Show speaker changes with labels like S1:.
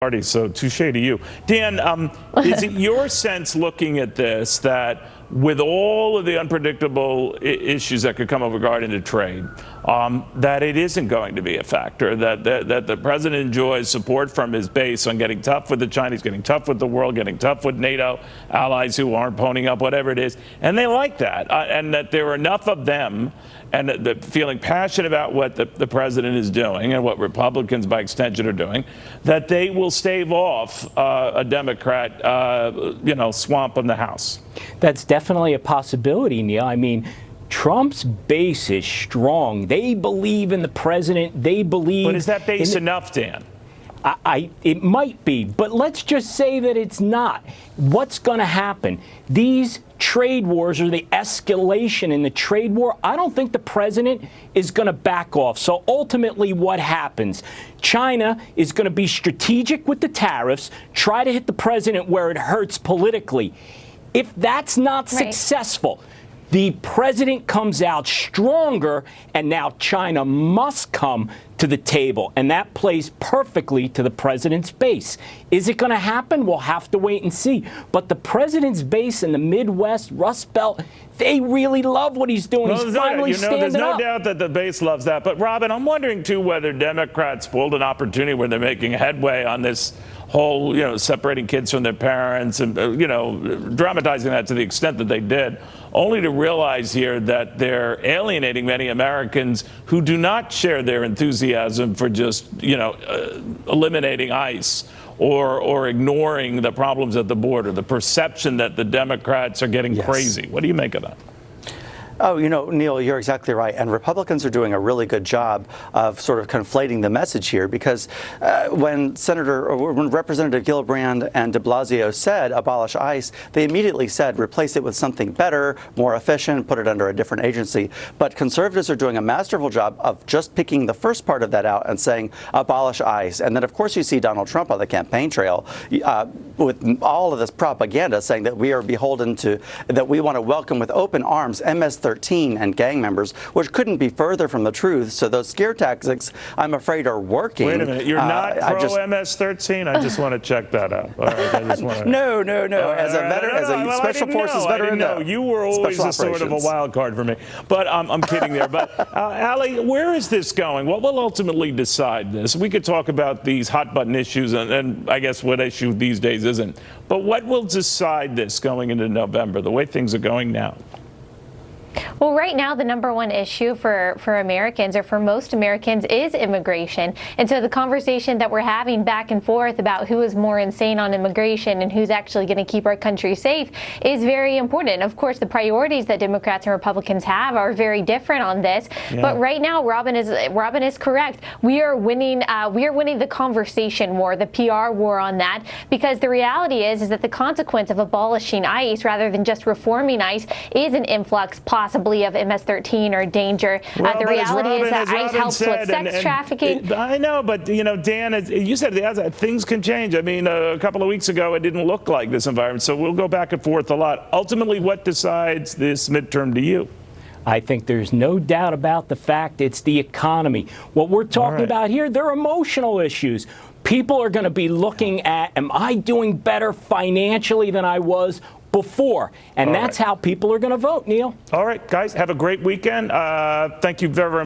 S1: party, so touche to you. Dan, is it your sense looking at this that with all of the unpredictable issues that could come up regarding the trade, that it isn't going to be a factor, that the president enjoys support from his base on getting tough with the Chinese, getting tough with the world, getting tough with NATO allies who aren't ponying up, whatever it is, and they like that, and that there are enough of them and feeling passionate about what the president is doing and what Republicans, by extension, are doing, that they will stave off a Democrat, swamp in the House?
S2: That's definitely a possibility, Neil. I mean, Trump's base is strong. They believe in the president. They believe. But
S1: is that base enough, Dan?
S2: It might be, but let's just say that it's not. What's going to happen? These trade wars, or the escalation in the trade war, I don't think the president is going to back off. So ultimately what happens? China is going to be strategic with the tariffs, try to hit the president where it hurts politically. If that's not successful, the president comes out stronger, and now China must come to the table, and that plays perfectly to the president's base. Is it going to happen? We'll have to wait and see. But the president's base in the Midwest, Rust Belt, they really love what he's doing. He's finally standing up.
S1: There's no doubt that the base loves that. But, Robin, I'm wondering, too, whether Democrats pulled an opportunity where they're making headway on this whole, separating kids from their parents and, dramatizing that to the extent that they did, only to realize here that they're alienating many Americans who do not share their enthusiasm for just, eliminating ICE or ignoring the problems at the border, the perception that the Democrats are getting crazy. What do you make of that?
S3: Oh, Neil, you're exactly right. And Republicans are doing a really good job of sort of conflating the message here, because when Representative Gillibrand and de Blasio said abolish ICE, they immediately said replace it with something better, more efficient, put it under a different agency. But conservatives are doing a masterful job of just picking the first part of that out and saying abolish ICE. And then, of course, you see Donald Trump on the campaign trail with all of this propaganda saying that we are beholden to, that we want to welcome with open arms MS-13 and gang members, which couldn't be further from the truth. So those scare tactics, I'm afraid, are working.
S1: Wait a minute, you're not pro MS-13? I just want to check that out. All right, I just want to...
S3: No. As a veteran, as a special forces veteran,
S1: no. You were always a sort of a wild card for me. But I'm kidding there. But Allie, where is this going? What will ultimately decide this? We could talk about these hot button issues, and I guess what issue these days isn't. But what will decide this going into November, the way things are going now?
S4: Well, right now, the number one issue for Americans, or for most Americans, is immigration. And so the conversation that we're having back and forth about who is more insane on immigration and who's actually going to keep our country safe is very important. Of course, the priorities that Democrats and Republicans have are very different on this. Yeah. But right now, Robin is correct. We are winning the conversation war, the PR war on that, because the reality is that the consequence of abolishing ICE rather than just reforming ICE is an influx possibly of MS-13 or danger. The reality is that ICE helps with sex trafficking.
S1: I know, but, Dan, you said things can change. I mean, a couple of weeks ago, it didn't look like this environment, so we'll go back and forth a lot. Ultimately, what decides this midterm to you?
S2: I think there's no doubt about the fact it's the economy. What we're talking about here, they're emotional issues. People are going to be looking at, am I doing better financially than I was before? And that's how people are going to vote, Neil.
S1: All right, guys, have a great weekend. Thank you very, very much.